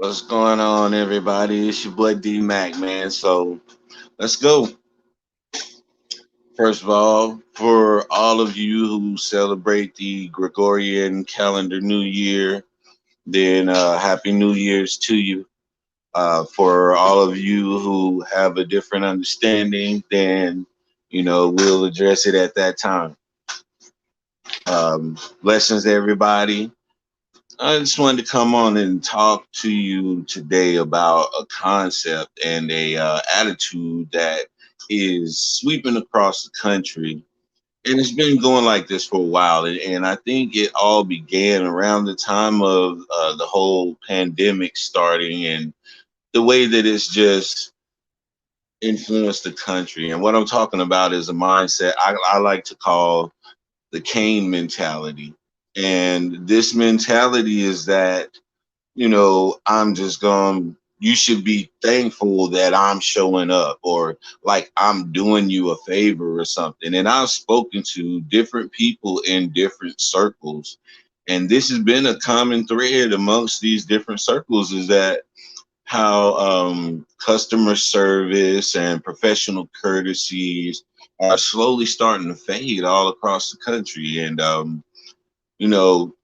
What's going on, everybody? It's your boy D Mac, man. So let's go. First of all, for all of you who celebrate the Gregorian calendar New Year, then Happy New Year's to you. For all of you who have a different understanding, then we'll address it at that time. Blessings, to everybody. I just wanted to come on and talk to you today about a concept and a attitude that is sweeping across the country. And it's been going like this for a while. And I think it all began around the time of the whole pandemic starting and the way that it's just influenced the country. And what I'm talking about is a mindset I like to call the Cain mentality. And this mentality is that I'm just going, you should be thankful that I'm showing up or like I'm doing you a favor or something. And I've spoken to different people in different circles. And this has been a common thread amongst these different circles is that how customer service and professional courtesies are slowly starting to fade all across the country. And, you know,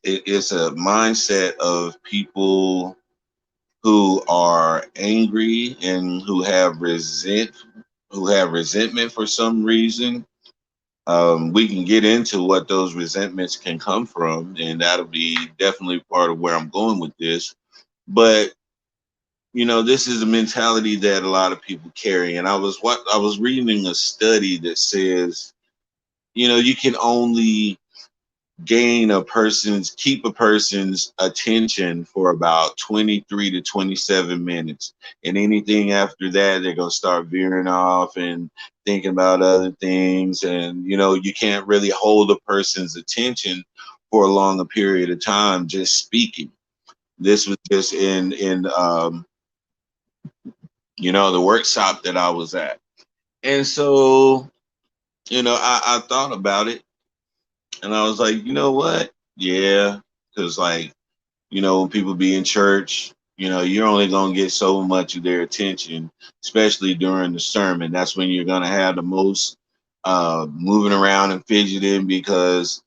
it's a mindset of people who are angry and who have resentment for some reason. We can get into what those resentments can come from, and that'll be definitely part of where I'm going with this. But this is a mentality that a lot of people carry. And I was reading a study that says, you can only keep a person's attention for about 23 to 27 minutes, and anything after that they're going to start veering off and thinking about other things. And you can't really hold a person's attention for a longer period of time just speaking. This was just in the workshop that I was at. And so I thought about it, and I was like, you know what, yeah, because like when people be in church, you're only going to get so much of their attention, especially during the sermon. That's when you're going to have the most moving around and fidgeting because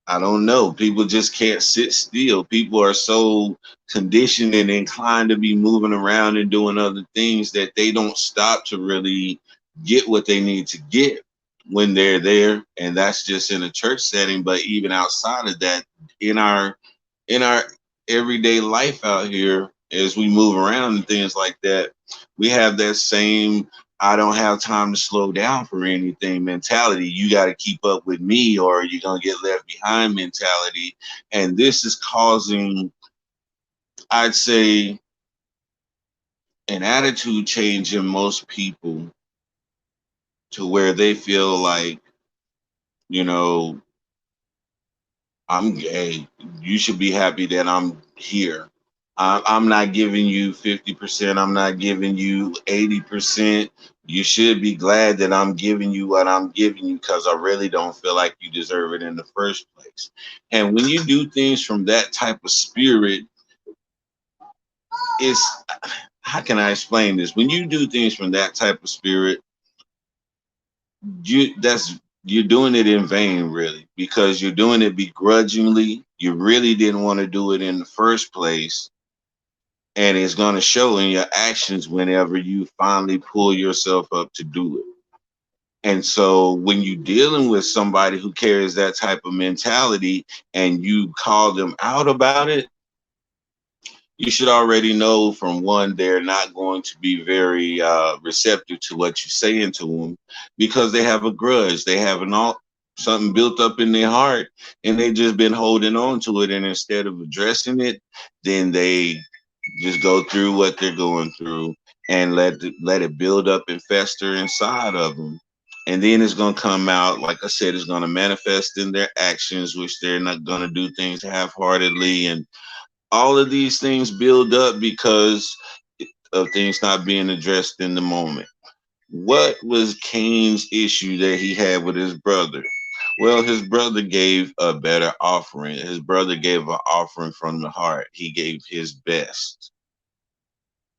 I don't know, people just can't sit still. People are so conditioned and inclined to be moving around and doing other things that they don't stop to really get what they need to get when they're there. And that's just in a church setting. But even outside of that, in our in our everyday life out here, as we move around and things like that, we have that same I don't have time to slow down for anything mentality. You got to keep up with me or you're going to get left behind mentality. And this is causing, I'd say, an attitude change in most people to where they feel like, you know, I'm gay. You should be happy that I'm here. I'm not giving you 50%. I'm not giving you 80%. You should be glad that I'm giving you what I'm giving you because I really don't feel like you deserve it in the first place. And when you do things from that type of spirit, it's how can I explain this? When you do things from that type of spirit, you're doing it in vain, really, because you're doing it begrudgingly. You really didn't want to do it in the first place, and it's going to show in your actions whenever you finally pull yourself up to do it. And so when you're dealing with somebody who carries that type of mentality and you call them out about it, you should already know from one, they're not going to be very receptive to what you're saying to them because they have a grudge. They have something built up in their heart and they just been holding on to it. And instead of addressing it, then they just go through what they're going through and let it build up and fester inside of them. And then it's going to come out, like I said, it's going to manifest in their actions, which they're not going to do things half-heartedly. And all of these things build up because of things not being addressed in the moment. What was Cain's issue that he had with his brother? Well, his brother gave a better offering. His brother gave an offering from the heart. He gave his best.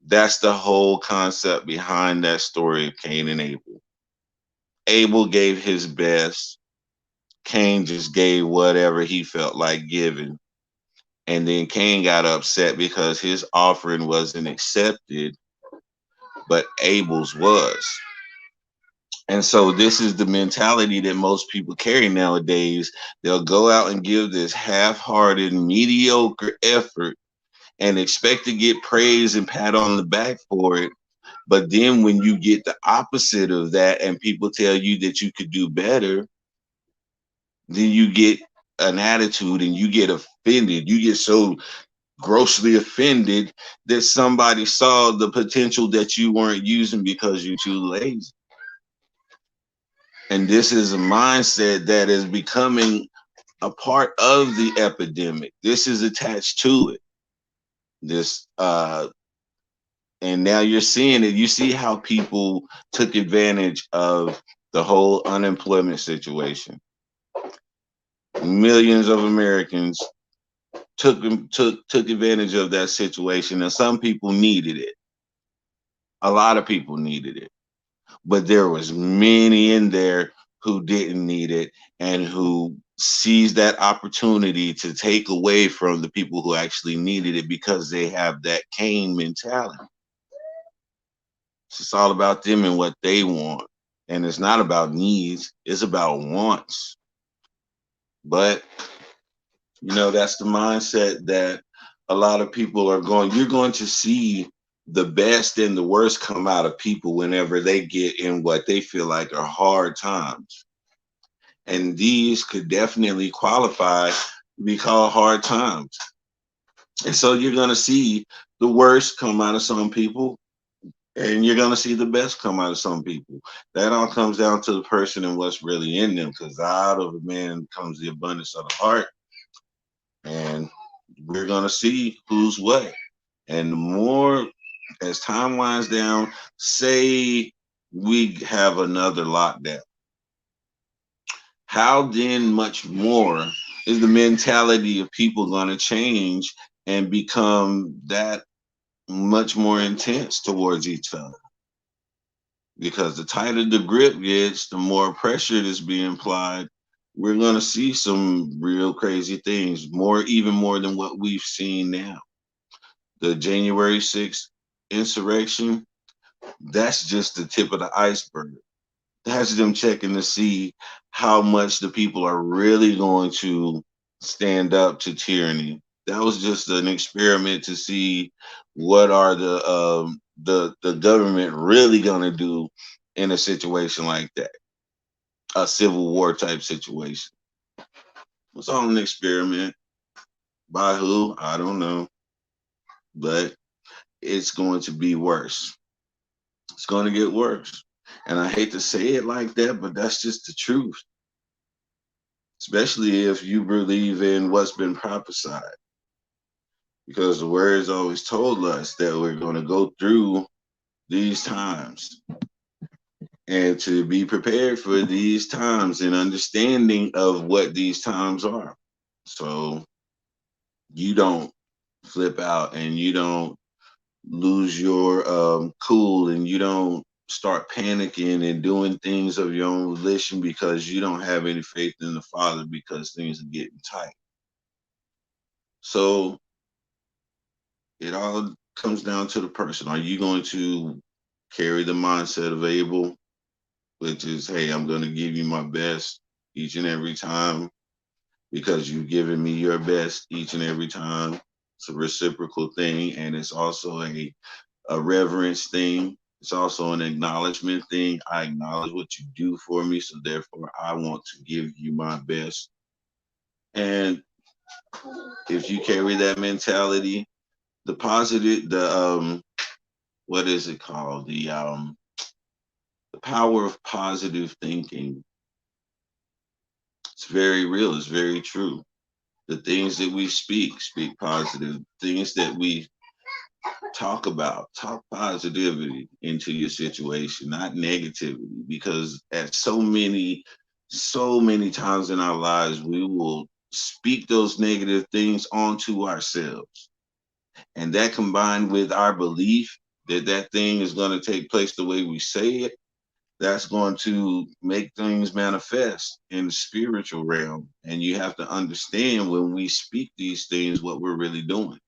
That's the whole concept behind that story of Cain and Abel. Abel gave his best. Cain just gave whatever he felt like giving. And then Cain got upset because his offering wasn't accepted, but Abel's was. And so this is the mentality that most people carry nowadays. They'll go out and give this half-hearted, mediocre effort and expect to get praise and pat on the back for it. But then when you get the opposite of that and people tell you that you could do better, then you get an attitude and you get offended. You get so grossly offended that somebody saw the potential that you weren't using because you're too lazy. And this is a mindset that is becoming a part of the epidemic. This is attached to it. This and now you're seeing it. You see how people took advantage of the whole unemployment situation. Millions of Americans took advantage of that situation, and some people needed it. A lot of people needed it, but there was many in there who didn't need it and who seized that opportunity to take away from the people who actually needed it because they have that Cain mentality. It's all about them and what they want. And it's not about needs, it's about wants. But, that's the mindset that a lot of people are going. You're going to see the best and the worst come out of people whenever they get in what they feel like are hard times. And these could definitely qualify to be called hard times. And so you're going to see the worst come out of some people, and you're going to see the best come out of some people. That all comes down to the person and what's really in them, because out of a man comes the abundance of the heart. And we're going to see who's what. And the more as time winds down, say we have another lockdown, how then much more is the mentality of people going to change and become that much more intense towards each other? Because the tighter the grip gets, the more pressure that's being applied. We're going to see some real crazy things, even more than what we've seen now. The January 6th insurrection, that's just the tip of the iceberg. That's them checking to see how much the people are really going to stand up to tyranny. That was just an experiment to see what are the government really going to do in a situation like that, a civil war type situation. It's all an experiment. By who? I don't know. But it's going to be worse. It's going to get worse. And I hate to say it like that, but that's just the truth. Especially if you believe in what's been prophesied. Because the words always told us that we're going to go through these times. And to be prepared for these times and understanding of what these times are. So you don't flip out and you don't lose your cool and you don't start panicking and doing things of your own volition because you don't have any faith in the Father because things are getting tight. So it all comes down to the person. Are you going to carry the mindset of Abel, which is, hey, I'm going to give you my best each and every time because you've given me your best each and every time? It's a reciprocal thing, and it's also a reverence thing. It's also an acknowledgement thing. I acknowledge what you do for me, so therefore I want to give you my best. And if you carry that mentality, the positive, what is it called? The power of positive thinking. It's very real. It's very true. The things that we speak positive. Things that we talk positivity into your situation, not negativity, because at so many So many times in our lives, we will speak those negative things onto ourselves. And that combined with our belief that that thing is going to take place the way we say it, that's going to make things manifest in the spiritual realm. And you have to understand when we speak these things, what we're really doing.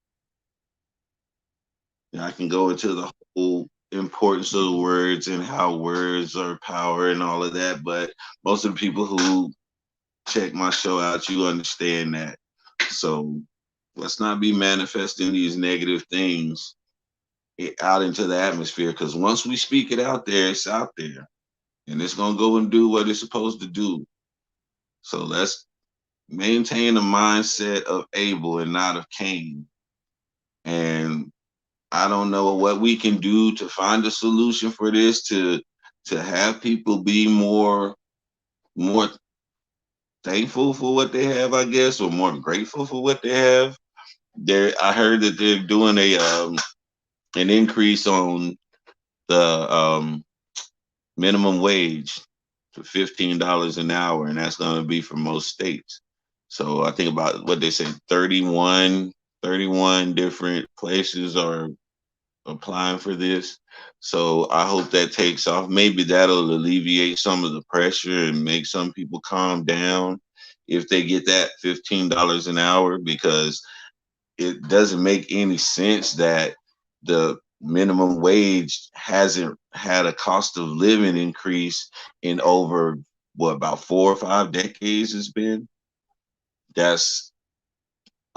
And I can go into the whole importance of the words and how words are power and all of that. But most of the people who check my show out, you understand that. So let's not be manifesting these negative things out into the atmosphere, because once we speak it out there, it's out there and it's going to go and do what it's supposed to do. So let's maintain a mindset of Abel and not of Cain. And I don't know what we can do to find a solution for this, to have people be more thankful for what they have, I guess, or more grateful for what they have. There, I heard that they're doing a an increase on the minimum wage to $15 an hour, and that's going to be for most states. So I think about what they say, 31 different places are applying for this. So I hope that takes off. Maybe that'll alleviate some of the pressure and make some people calm down if they get that $15 an hour, because it doesn't make any sense that the minimum wage hasn't had a cost of living increase in over what, about 4 or 5 decades it's been. That's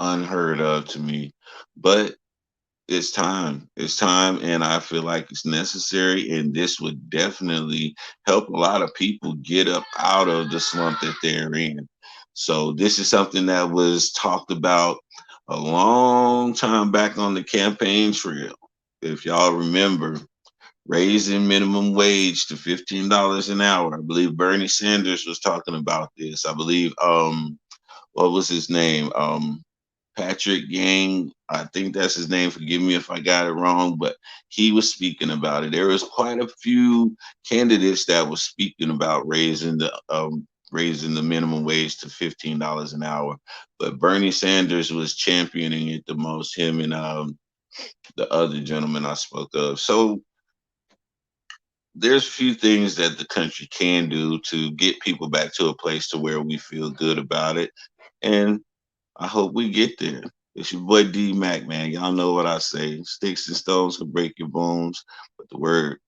unheard of to me. But it's time. It's time, and I feel like it's necessary. And this would definitely help a lot of people get up out of the slump that they're in. So this is something that was talked about a long time back on the campaign trail. If y'all remember, raising minimum wage to $15 an hour. I believe Bernie Sanders was talking about this. I believe what was his name? Patrick Yang, I think that's his name. Forgive me if I got it wrong, but he was speaking about it. There was quite a few candidates that were speaking about raising the minimum wage to $15 an hour, but Bernie Sanders was championing it the most. Him and the other gentleman I spoke of. So there's a few things that the country can do to get people back to a place to where we feel good about it, and I hope we get there. It's your boy D Mac, man. Y'all know what I say. Sticks and stones can break your bones, but the word